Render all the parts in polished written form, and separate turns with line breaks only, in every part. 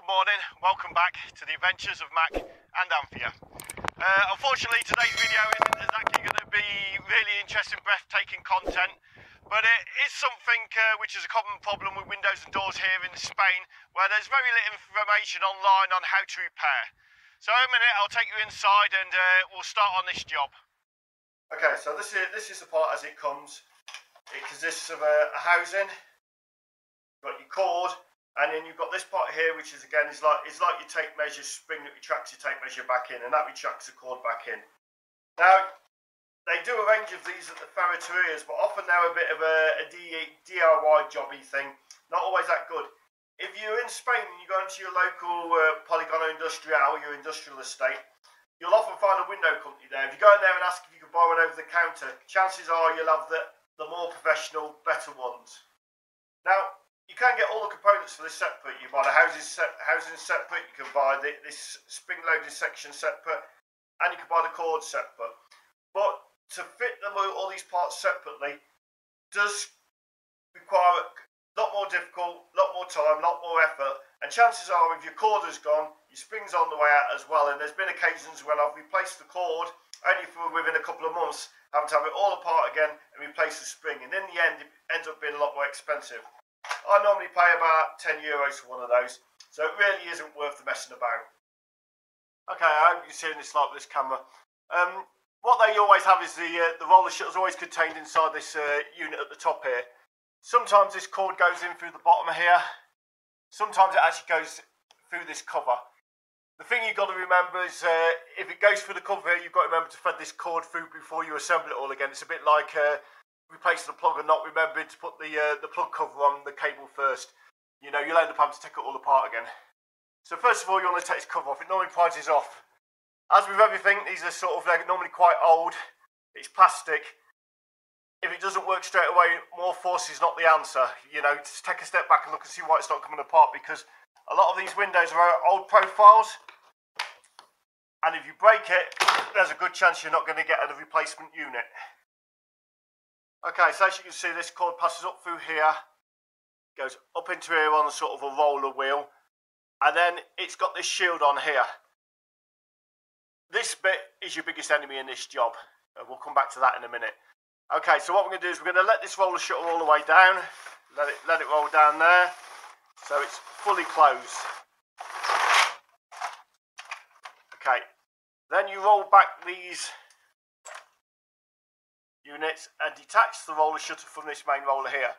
morning, welcome back to the Adventures of Mac and Anthea. Unfortunately today's video isn't exactly going to be really interesting, breathtaking content, but it is something which is a common problem with windows and doors here in Spain, where there's very little information online on how to repair. So in a minute I'll take you inside and we'll start on this job. Okay, so this is the part as it comes. It consists of a housing, you've got your cord, and then you've got this part here, which is again is like your tape measure spring that retracts your tape measure back in, and that retracts the cord back in. Now they do a range of these at the ferreterias, but often they're a bit of a DIY jobby thing. Not always that good. If you're in Spain and you go into your local Polígono Industrial, your industrial estate, you'll often find a window company there. If you go in there and ask if you can buy one over the counter, chances are you'll have the more professional, better ones. Now, you can get all the components for this separate. You buy the housing separate, you can buy this spring-loaded section separate, and you can buy the cord separate. But to fit them all these parts separately does require a lot more difficult, a lot more time, a lot more effort. And chances are, if your cord has gone, your spring's on the way out as well. And there's been occasions when I've replaced the cord only for within a couple of months, having to have it all apart again and replace the spring. And in the end, it ends up being a lot more expensive. I normally pay about €10 for one of those, so it really isn't worth the messing about. Okay, I hope you're seeing this like this camera. What they always have is the roller shutters always contained inside this unit at the top here. Sometimes this cord goes in through the bottom here. Sometimes it actually goes through this cover. The thing you've got to remember is if it goes through the cover here, you've got to remember to thread this cord through before you assemble it all again. It's a bit like replacing the plug and not remembering to put the plug cover on the cable first. You know, you'll end up having to take it all apart again. So first of all, you want to take this cover off. It normally prizes off. As with everything, these are they're normally quite old. It's plastic. If it doesn't work straight away, more force is not the answer. You know, just take a step back and look and see why it's not coming apart, because a lot of these windows are old profiles. And if you break it, there's a good chance you're not going to get a replacement unit. Okay, so as you can see, this cord passes up through here, goes up into here on a sort of a roller wheel, and then it's got this shield on here. This bit is your biggest enemy in this job. We'll come back to that in a minute. Okay, so what we're going to do is we're going to let this roller shutter all the way down, let it roll down there, so it's fully closed. Okay, then you roll back these units and detach the roller shutter from this main roller here.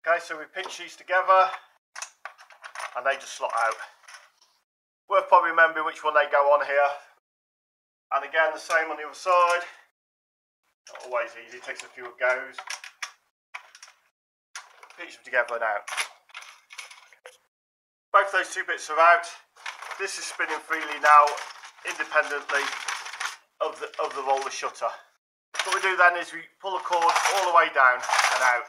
Okay, so we pinch these together and they just slot out. Worth probably remembering which one they go on here. And again, the same on the other side. Not always easy, it takes a few goes. Pinch them together and out. Both those two bits are out. This is spinning freely now, independently of the roller shutter. What we do then is we pull the cord all the way down and out.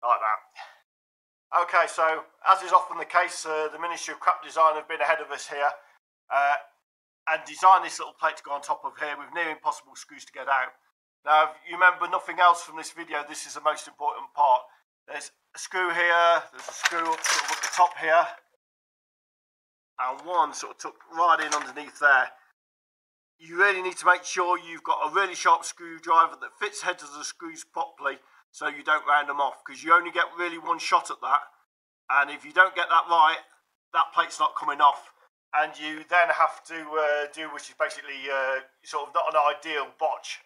Like that. Okay, so as is often the case, the Ministry of Crap Design have been ahead of us here and designed this little plate to go on top of here with near impossible screws to get out. Now, if you remember nothing else from this video, this is the most important part. There's a screw here, there's a screw up at the top here, and one sort of tucked right in underneath there. You really need to make sure you've got a really sharp screwdriver that fits heads of the screws properly so you don't round them off, because you only get really one shot at that, and if you don't get that right, that plate's not coming off, and you then have to do, which is basically sort of not an ideal botch.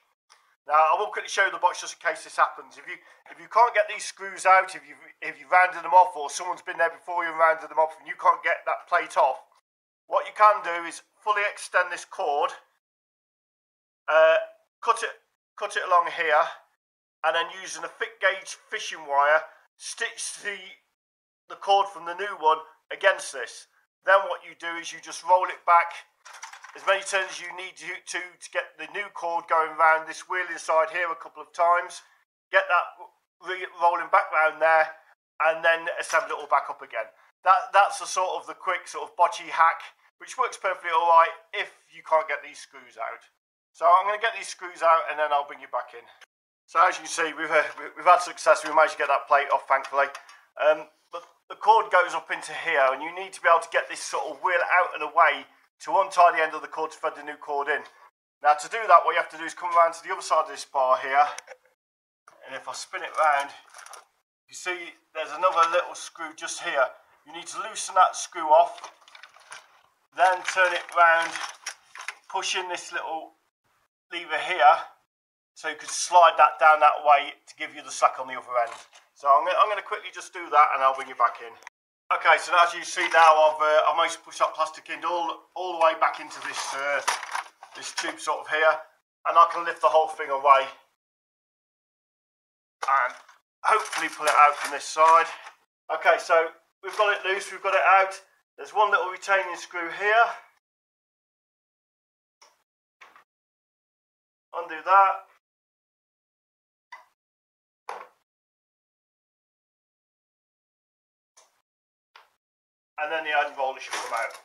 Now, I will quickly show you the botch just in case this happens. If you can't get these screws out, if you've rounded them off, or someone's been there before you and rounded them off, and you can't get that plate off, what you can do is fully extend this cord, cut it along here, and then using a thick gauge fishing wire, stitch the cord from the new one against this. Then what you do is you just roll it back as many turns as you need to get the new cord going round this wheel inside here a couple of times, get that rolling back round there, and then assemble it all back up again. That's the sort of the quick sort of botchy hack, which works perfectly alright if you can't get these screws out. So I'm going to get these screws out and then I'll bring you back in. So as you can see, we've had success. We managed to get that plate off, thankfully. But the cord goes up into here, and you need to be able to get this sort of wheel out and away to untie the end of the cord to thread the new cord in. Now to do that, what you have to do is come around to the other side of this bar here, and if I spin it round, you see there's another little screw just here. You need to loosen that screw off, then turn it round, push in this little lever here, so you could slide that down that way to give you the slack on the other end. So I'm going to quickly just do that, and I'll bring you back in. Okay, so as you see now, I've managed to push that plastic in all the way back into this this tube sort of here, and I can lift the whole thing away and hopefully pull it out from this side. Okay, so we've got it loose, we've got it out. There's one little retaining screw here. Undo that. And then the end roller should come out.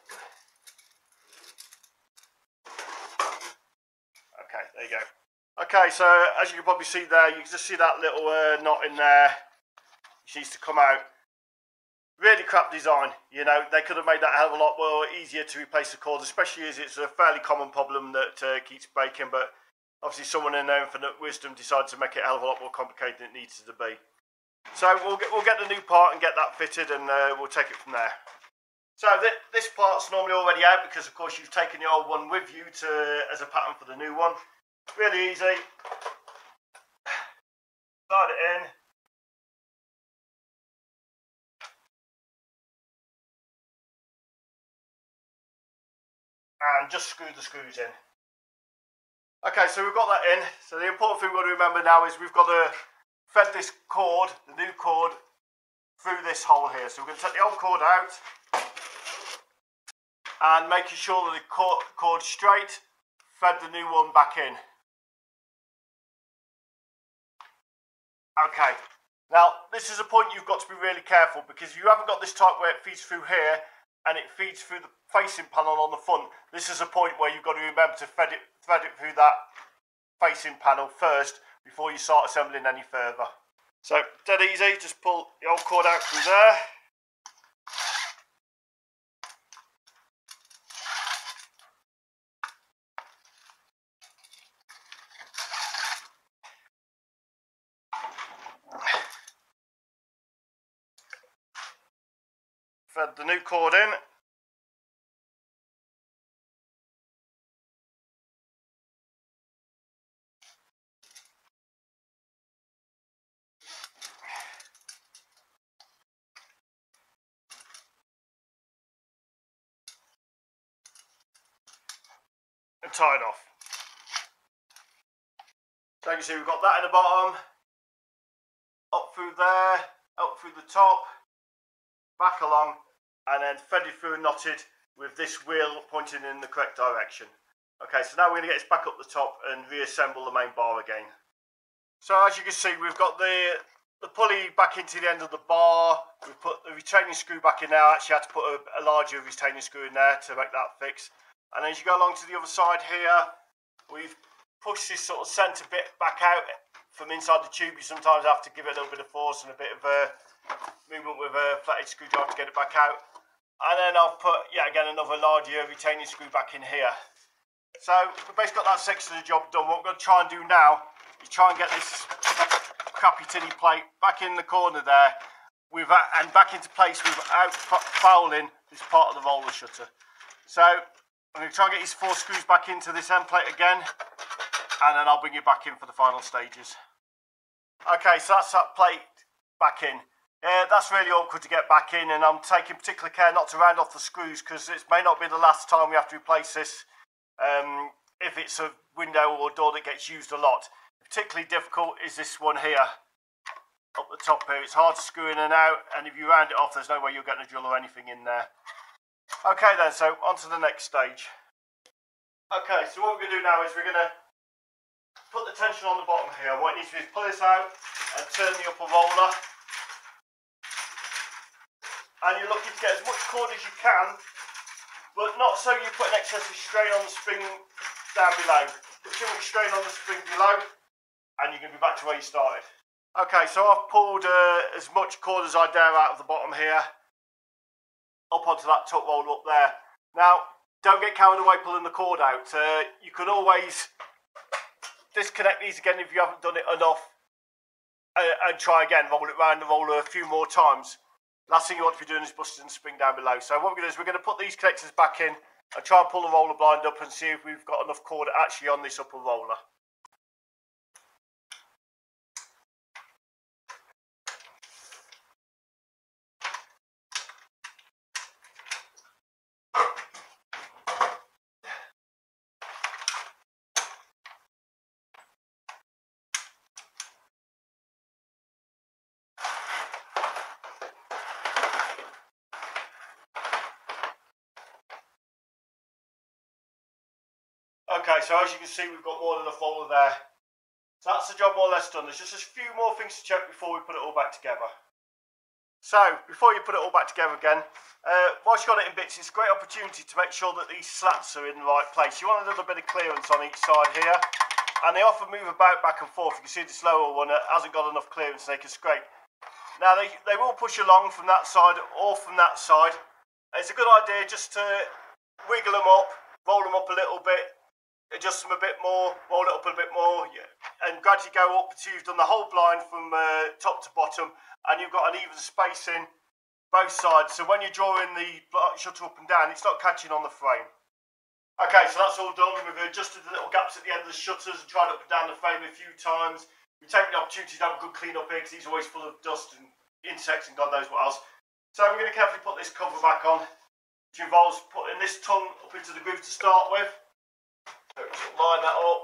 Okay, there you go. Okay, so as you can probably see there, you can just see that little knot in there, which needs to come out. Really crap design, you know. They could have made that a hell of a lot more easier to replace the cords, especially as it's a fairly common problem that keeps breaking, but obviously someone in their infinite wisdom decided to make it a hell of a lot more complicated than it needs to be. So we'll get the new part and get that fitted, and we'll take it from there. So this part's normally already out because, of course, you've taken the old one with you as a pattern for the new one. Really easy. Slide it in. And just screw the screws in. Okay, so we've got that in. So the important thing we've got to remember now is we've got to thread this cord, the new cord, through this hole here. So we're going to take the old cord out and making sure that the cord's straight, thread the new one back in. Okay, now this is a point you've got to be really careful, because if you haven't got this tight where it feeds through here and it feeds through the facing panel on the front, this is a point where you've got to remember to thread it through that facing panel first before you start assembling any further. So dead easy, just pull the old cord out through there. Thread the new cord in. And tie it off. So you can see we've got that in the bottom, up through there, up through the top, back along, and then threaded through and knotted with this wheel pointing in the correct direction. Okay, so now we're going to get this back up the top and reassemble the main bar again. So as you can see, we've got the pulley back into the end of the bar. We've put the retaining screw back in now. Actually had to put a larger retaining screw in there to make that fix. And as you go along to the other side here, we've pushed this sort of centre bit back out from inside the tube. You sometimes have to give it a little bit of force and a bit of movement with a flathead screwdriver to get it back out. And then I've put, yet again, another larger retaining screw back in here. So we've basically got that section of the job done. What we're going to try and do now is try and get this crappy tinny plate back in the corner there and back into place without fouling this part of the roller shutter. So I'm going to try and get these 4 screws back into this end plate again, and then I'll bring you back in for the final stages. Okay, so that's that plate back in. That's really awkward to get back in, and I'm taking particular care not to round off the screws, because it may not be the last time we have to replace this if it's a window or door that gets used a lot. Particularly difficult is this one here, up the top here. It's hard to screw in and out, and if you round it off, there's no way you'll get a drill or anything in there. Okay then, so on to the next stage. Okay, so what we're going to do now is we're going to put the tension on the bottom here. What you need to do is pull this out and turn the upper roller. And you're looking to get as much cord as you can, but not so you put an excessive strain on the spring down below. Put too much strain on the spring below, and you're going to be back to where you started. Okay, so I've pulled as much cord as I dare out of the bottom here, up onto that tuck roll up there. Now, don't get carried away pulling the cord out. You can always disconnect these again if you haven't done it enough, and try again, roll it round the roller a few more times. Last thing you want to be doing is busting the spring down below. So what we're going to do is we're going to put these connectors back in and try and pull the roller blind up and see if we've got enough cord actually on this upper roller. Okay, so as you can see, we've got more than enough roller there. So that's the job more or less done. There's just a few more things to check before we put it all back together. So, before you put it all back together again, whilst you've got it in bits, it's a great opportunity to make sure that these slats are in the right place. You want a little bit of clearance on each side here, and they often move about back and forth. You can see this lower one hasn't got enough clearance, they can scrape. Now, they will push along from that side or from that side. It's a good idea just to wiggle them up, roll them up a little bit, adjust them a bit more, roll it up a bit more, and gradually go up until you've done the whole blind from top to bottom, and you've got an even spacing both sides, so when you're drawing the shutter up and down, it's not catching on the frame. Okay, so that's all done. We've adjusted the little gaps at the end of the shutters and tried up and down the frame a few times. We've taken the opportunity to have a good clean up here because he's always full of dust and insects and God knows what else. So we're going to carefully put this cover back on, which involves putting this tongue up into the groove to start with. So just line that up.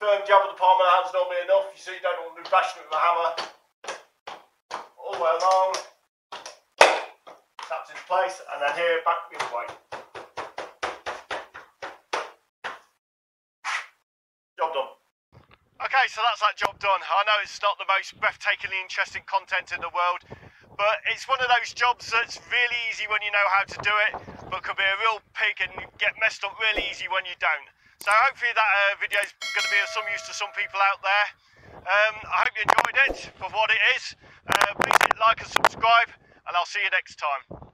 Firm jab with the palm of the hand's normally enough. You see, you don't want to be bashing it with a hammer. All the way along. Taps into place, and then here, back the other way. Job done. Okay, so that's that job done. I know it's not the most breathtakingly interesting content in the world, but it's one of those jobs that's really easy when you know how to do it, but could be a real pig and get messed up really easy when you don't. So hopefully that video is going to be of some use to some people out there. I hope you enjoyed it for what it is. Please hit like and subscribe, and I'll see you next time.